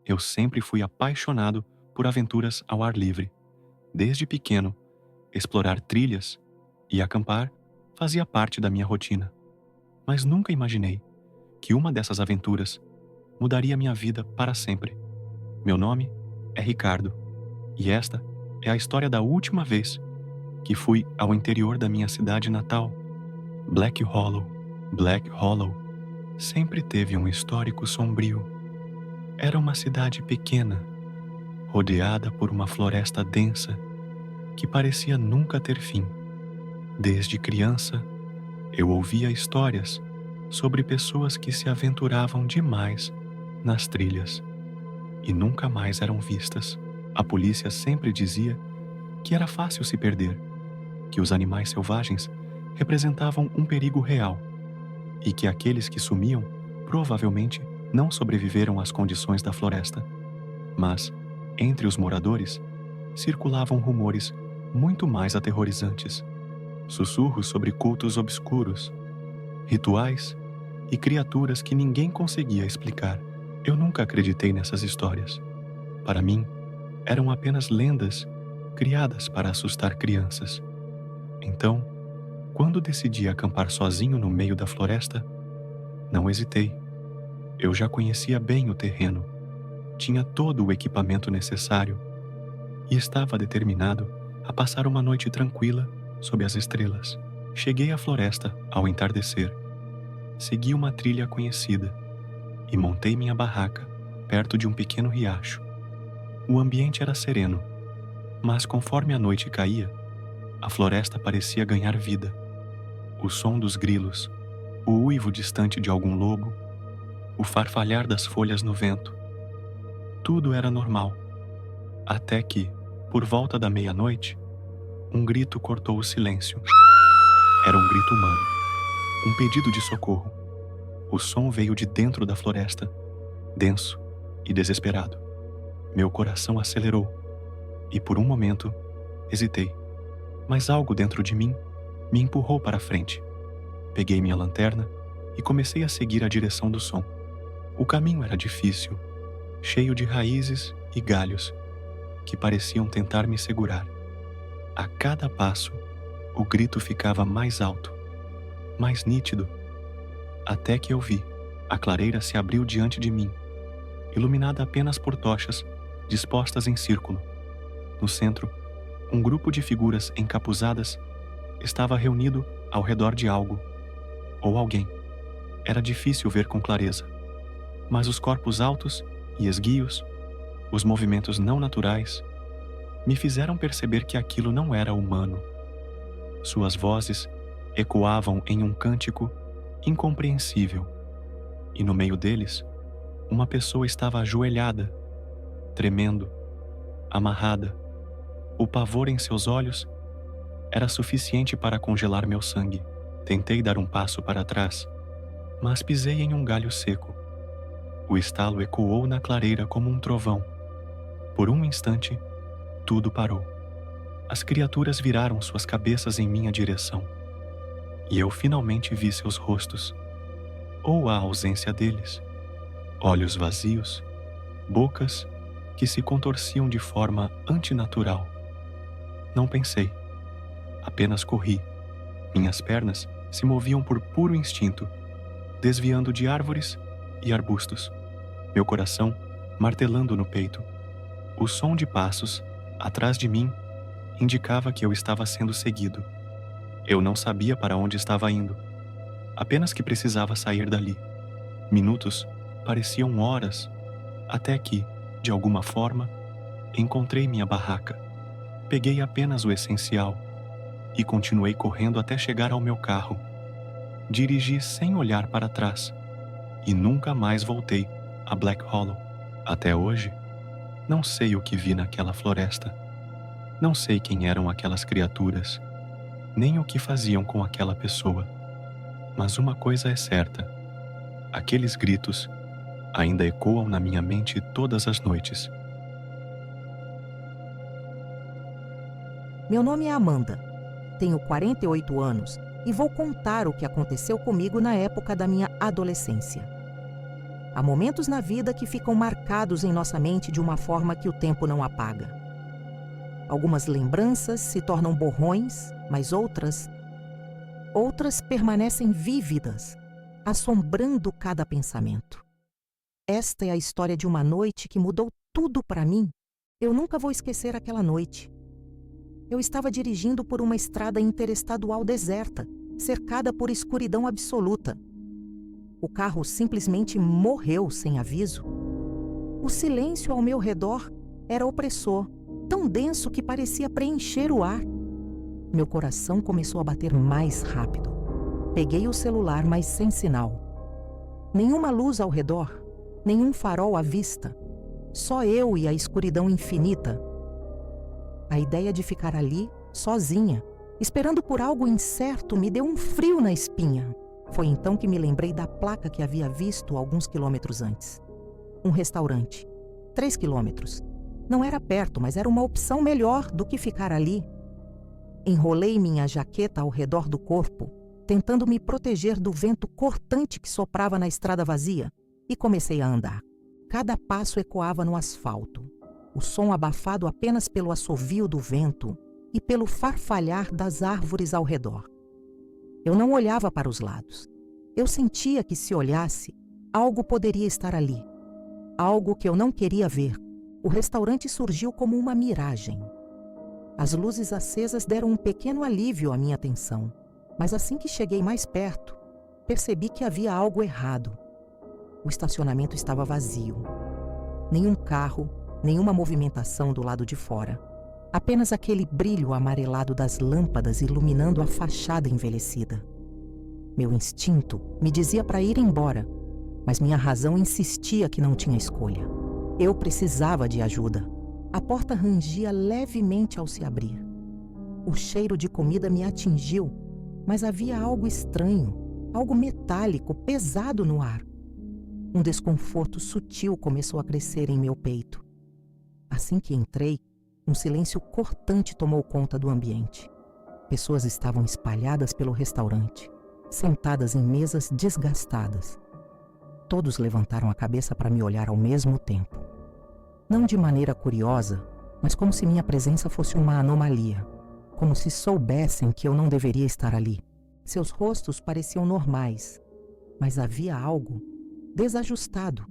Eu sempre fui apaixonado por aventuras ao ar livre. Desde pequeno, explorar trilhas e acampar fazia parte da minha rotina. Mas nunca imaginei que uma dessas aventuras mudaria minha vida para sempre. Meu nome é Ricardo e esta é a história da última vez que fui ao interior da minha cidade natal, Black Hollow. Black Hollow sempre teve um histórico sombrio. Era uma cidade pequena, rodeada por uma floresta densa que parecia nunca ter fim. Desde criança, eu ouvia histórias sobre pessoas que se aventuravam demais nas trilhas e nunca mais eram vistas. A polícia sempre dizia que era fácil se perder, que os animais selvagens representavam um perigo real e que aqueles que sumiam provavelmente não sobreviveram às condições da floresta. Mas, entre os moradores, circulavam rumores muito mais aterrorizantes. Sussurros sobre cultos obscuros, rituais e criaturas que ninguém conseguia explicar. Eu nunca acreditei nessas histórias. Para mim, eram apenas lendas criadas para assustar crianças. Então, quando decidi acampar sozinho no meio da floresta, não hesitei. Eu já conhecia bem o terreno, tinha todo o equipamento necessário e estava determinado a passar uma noite tranquila sob as estrelas. Cheguei à floresta ao entardecer. Segui uma trilha conhecida e montei minha barraca perto de um pequeno riacho. O ambiente era sereno, mas conforme a noite caía, a floresta parecia ganhar vida. O som dos grilos, o uivo distante de algum lobo, o farfalhar das folhas no vento. Tudo era normal, até que, por volta da meia-noite, um grito cortou o silêncio. Era um grito humano, um pedido de socorro. O som veio de dentro da floresta, denso e desesperado. Meu coração acelerou e, por um momento, hesitei. Mas algo dentro de mim me empurrou para frente. Peguei minha lanterna e comecei a seguir a direção do som. O caminho era difícil, cheio de raízes e galhos que pareciam tentar me segurar. A cada passo, o grito ficava mais alto, mais nítido, até que eu vi. A clareira se abriu diante de mim, iluminada apenas por tochas dispostas em círculo. No centro, um grupo de figuras encapuzadas estava reunido ao redor de algo, ou alguém. Era difícil ver com clareza, mas os corpos altos e esguios, os movimentos não naturais, me fizeram perceber que aquilo não era humano. Suas vozes ecoavam em um cântico incompreensível, e no meio deles, uma pessoa estava ajoelhada, tremendo, amarrada. O pavor em seus olhos era suficiente para congelar meu sangue. Tentei dar um passo para trás, mas pisei em um galho seco. O estalo ecoou na clareira como um trovão. Por um instante, tudo parou. As criaturas viraram suas cabeças em minha direção, e eu finalmente vi seus rostos, ou a ausência deles. Olhos vazios, bocas que se contorciam de forma antinatural. Não pensei, apenas corri. Minhas pernas se moviam por puro instinto, desviando de árvores e arbustos, meu coração martelando no peito. O som de passos, atrás de mim, indicava que eu estava sendo seguido. Eu não sabia para onde estava indo, apenas que precisava sair dali. Minutos pareciam horas, até que, de alguma forma, encontrei minha barraca. Peguei apenas o essencial e continuei correndo até chegar ao meu carro. Dirigi sem olhar para trás e nunca mais voltei a Black Hollow. Até hoje, não sei o que vi naquela floresta. Não sei quem eram aquelas criaturas, nem o que faziam com aquela pessoa. Mas uma coisa é certa: aqueles gritos ainda ecoam na minha mente todas as noites. Meu nome é Amanda, tenho 48 anos e vou contar o que aconteceu comigo na época da minha adolescência. Há momentos na vida que ficam marcados em nossa mente de uma forma que o tempo não apaga. Algumas lembranças se tornam borrões, mas outras permanecem vívidas, assombrando cada pensamento. Esta é a história de uma noite que mudou tudo para mim. Eu nunca vou esquecer aquela noite. Eu estava dirigindo por uma estrada interestadual deserta, cercada por escuridão absoluta. O carro simplesmente morreu sem aviso. O silêncio ao meu redor era opressor, tão denso que parecia preencher o ar. Meu coração começou a bater mais rápido. Peguei o celular, mas sem sinal. Nenhuma luz ao redor, nenhum farol à vista. Só eu e a escuridão infinita. A ideia de ficar ali, sozinha, esperando por algo incerto, me deu um frio na espinha. Foi então que me lembrei da placa que havia visto alguns quilômetros antes. Um restaurante. 3 quilômetros. Não era perto, mas era uma opção melhor do que ficar ali. Enrolei minha jaqueta ao redor do corpo, tentando me proteger do vento cortante que soprava na estrada vazia, e comecei a andar. Cada passo ecoava no asfalto, o som abafado apenas pelo assovio do vento e pelo farfalhar das árvores ao redor. Eu não olhava para os lados. Eu sentia que, se olhasse, algo poderia estar ali. Algo que eu não queria ver. O restaurante surgiu como uma miragem. As luzes acesas deram um pequeno alívio à minha atenção, mas assim que cheguei mais perto, percebi que havia algo errado. O estacionamento estava vazio. Nenhum carro, nenhuma movimentação do lado de fora. Apenas aquele brilho amarelado das lâmpadas iluminando a fachada envelhecida. Meu instinto me dizia para ir embora, mas minha razão insistia que não tinha escolha. Eu precisava de ajuda. A porta rangia levemente ao se abrir. O cheiro de comida me atingiu, mas havia algo estranho, algo metálico, pesado no ar. Um desconforto sutil começou a crescer em meu peito. Assim que entrei, um silêncio cortante tomou conta do ambiente. Pessoas estavam espalhadas pelo restaurante, sentadas em mesas desgastadas. Todos levantaram a cabeça para me olhar ao mesmo tempo. Não de maneira curiosa, mas como se minha presença fosse uma anomalia, como se soubessem que eu não deveria estar ali. Seus rostos pareciam normais, mas havia algo desajustado.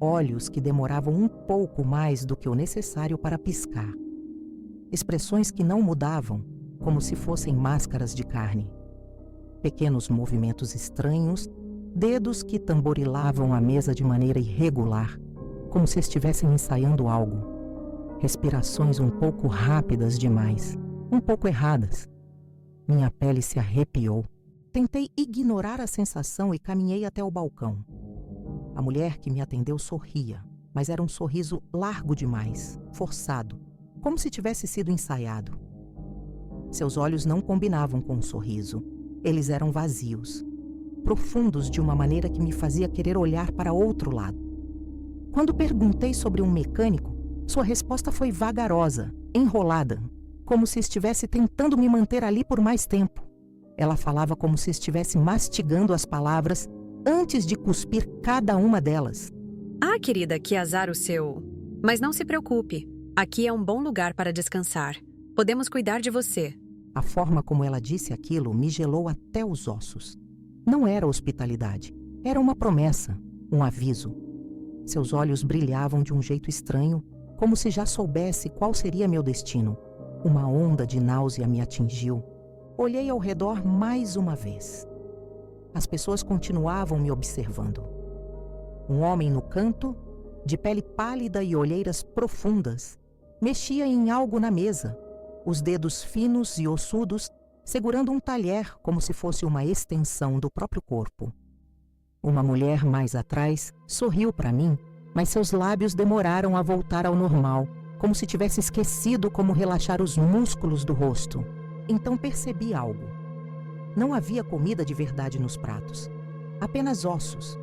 Olhos que demoravam um pouco mais do que o necessário para piscar. Expressões que não mudavam, como se fossem máscaras de carne. Pequenos movimentos estranhos, dedos que tamborilavam a mesa de maneira irregular, como se estivessem ensaiando algo. Respirações um pouco rápidas demais, um pouco erradas. Minha pele se arrepiou. Tentei ignorar a sensação e caminhei até o balcão. A mulher que me atendeu sorria, mas era um sorriso largo demais, forçado, como se tivesse sido ensaiado. Seus olhos não combinavam com o sorriso. Eles eram vazios, profundos de uma maneira que me fazia querer olhar para outro lado. Quando perguntei sobre um mecânico, sua resposta foi vagarosa, enrolada, como se estivesse tentando me manter ali por mais tempo. Ela falava como se estivesse mastigando as palavras antes de cuspir cada uma delas. Ah, querida, que azar o seu. Mas não se preocupe. Aqui é um bom lugar para descansar. Podemos cuidar de você. A forma como ela disse aquilo me gelou até os ossos. Não era hospitalidade. Era uma promessa, um aviso. Seus olhos brilhavam de um jeito estranho, como se já soubesse qual seria meu destino. Uma onda de náusea me atingiu. Olhei ao redor mais uma vez. As pessoas continuavam me observando. Um homem no canto, de pele pálida e olheiras profundas, mexia em algo na mesa, os dedos finos e ossudos segurando um talher como se fosse uma extensão do próprio corpo. Uma mulher mais atrás sorriu para mim, mas seus lábios demoraram a voltar ao normal, como se tivesse esquecido como relaxar os músculos do rosto. Então percebi algo. Não havia comida de verdade nos pratos. Apenas ossos.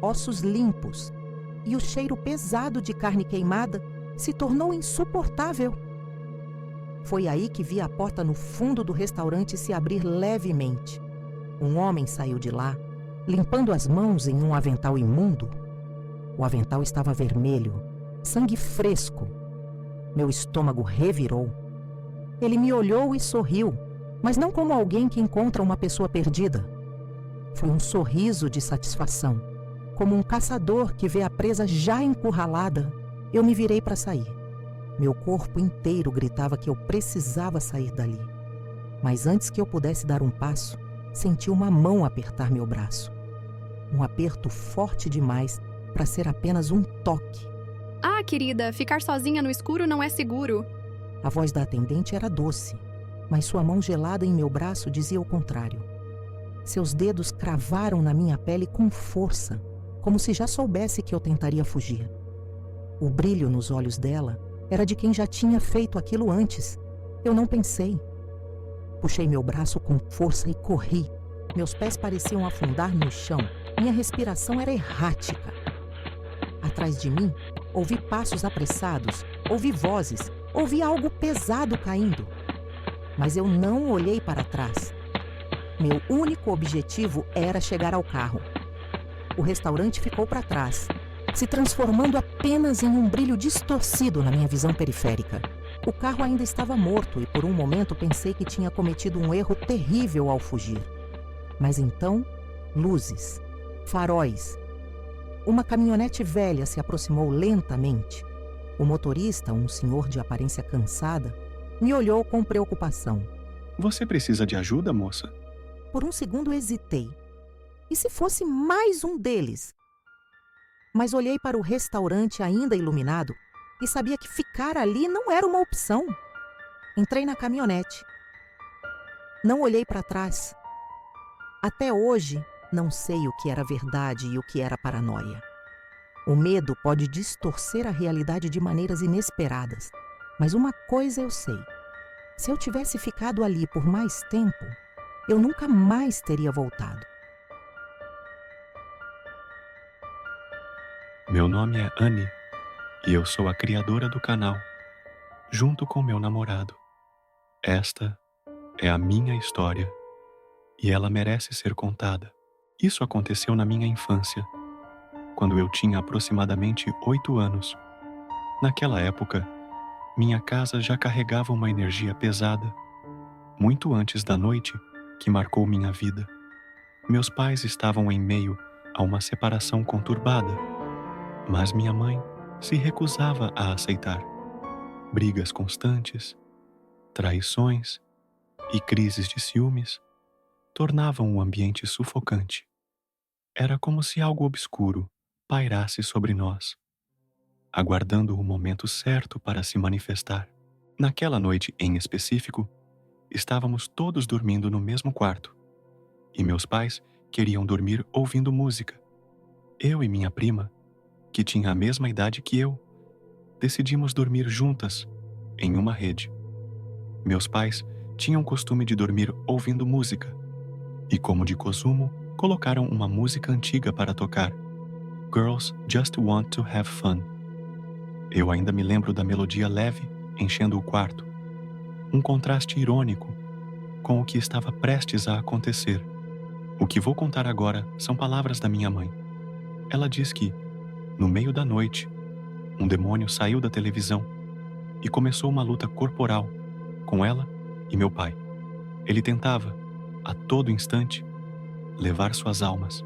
Ossos limpos. E o cheiro pesado de carne queimada se tornou insuportável. Foi aí que vi a porta no fundo do restaurante se abrir levemente. Um homem saiu de lá, limpando as mãos em um avental imundo, O avental estava vermelho, sangue fresco. Meu estômago revirou. Ele me olhou e sorriu, mas não como alguém que encontra uma pessoa perdida. Foi um sorriso de satisfação, como um caçador que vê a presa já encurralada. Eu me virei para sair. Meu corpo inteiro gritava que eu precisava sair dali. Mas antes que eu pudesse dar um passo, senti uma mão apertar meu braço. Um aperto forte demais para ser apenas um toque. Ah, querida, ficar sozinha no escuro não é seguro. A voz da atendente era doce, mas sua mão gelada em meu braço dizia o contrário. Seus dedos cravaram na minha pele com força, como se já soubesse que eu tentaria fugir. O brilho nos olhos dela era de quem já tinha feito aquilo antes. Eu não pensei. Puxei meu braço com força e corri. Meus pés pareciam afundar no chão. Minha respiração era errática. Atrás de mim, ouvi passos apressados, ouvi vozes, ouvi algo pesado caindo. Mas eu não olhei para trás. Meu único objetivo era chegar ao carro. O restaurante ficou para trás, se transformando apenas em um brilho distorcido na minha visão periférica. O carro ainda estava morto e por um momento pensei que tinha cometido um erro terrível ao fugir. Mas então, luzes, faróis. Uma caminhonete velha se aproximou lentamente. O motorista, um senhor de aparência cansada, me olhou com preocupação. Você precisa de ajuda, moça? Por um segundo hesitei. E se fosse mais um deles? Mas olhei para o restaurante ainda iluminado e sabia que ficar ali não era uma opção. Entrei na caminhonete. Não olhei para trás. Até hoje, não sei o que era verdade e o que era paranoia. O medo pode distorcer a realidade de maneiras inesperadas. Mas uma coisa eu sei. Se eu tivesse ficado ali por mais tempo, eu nunca mais teria voltado. Meu nome é Annie e eu sou a criadora do canal, junto com meu namorado. Esta é a minha história e ela merece ser contada. Isso aconteceu na minha infância, quando eu tinha aproximadamente 8 anos. Naquela época, minha casa já carregava uma energia pesada, muito antes da noite que marcou minha vida. Meus pais estavam em meio a uma separação conturbada, mas minha mãe se recusava a aceitar. Brigas constantes, traições e crises de ciúmes tornavam o ambiente sufocante. Era como se algo obscuro pairasse sobre nós, aguardando o momento certo para se manifestar. Naquela noite em específico, estávamos todos dormindo no mesmo quarto, e meus pais queriam dormir ouvindo música. Eu e minha prima, que tinha a mesma idade que eu, decidimos dormir juntas, em uma rede. Meus pais tinham o costume de dormir ouvindo música, e como de costume, colocaram uma música antiga para tocar, Girls Just Want to Have Fun. Eu ainda me lembro da melodia leve enchendo o quarto, um contraste irônico com o que estava prestes a acontecer. O que vou contar agora são palavras da minha mãe. Ela diz que, no meio da noite, um demônio saiu da televisão e começou uma luta corporal com ela e meu pai. Ele tentava, a todo instante, levar suas almas.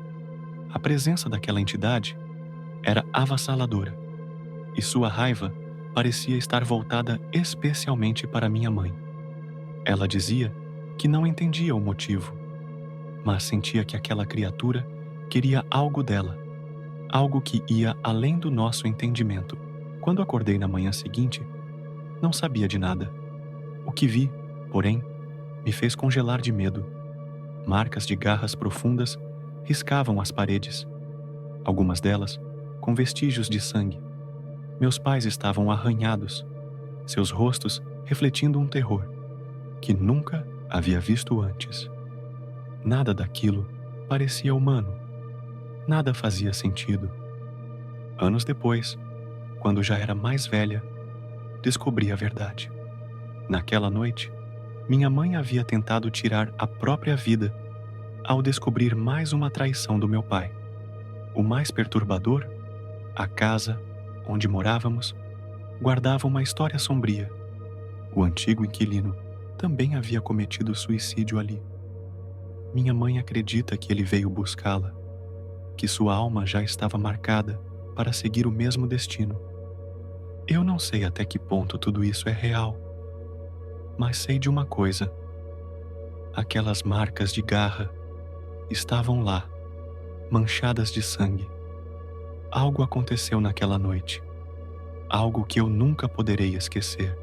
A presença daquela entidade era avassaladora e sua raiva parecia estar voltada especialmente para minha mãe. Ela dizia que não entendia o motivo, mas sentia que aquela criatura queria algo dela, algo que ia além do nosso entendimento. Quando acordei na manhã seguinte, não sabia de nada. O que vi, porém, me fez congelar de medo. Marcas de garras profundas riscavam as paredes, algumas delas com vestígios de sangue. Meus pais estavam arranhados, seus rostos refletindo um terror que nunca havia visto antes. Nada daquilo parecia humano. Nada fazia sentido. Anos depois, quando já era mais velha, descobri a verdade. Naquela noite, minha mãe havia tentado tirar a própria vida ao descobrir mais uma traição do meu pai. O mais perturbador A casa onde morávamos guardava uma história sombria. O antigo inquilino também havia cometido suicídio ali. Minha mãe acredita que ele veio buscá-la, que sua alma já estava marcada para seguir o mesmo destino. Eu não sei até que ponto tudo isso é real, mas sei de uma coisa: aquelas marcas de garra estavam lá, manchadas de sangue. Algo aconteceu naquela noite, algo que eu nunca poderei esquecer.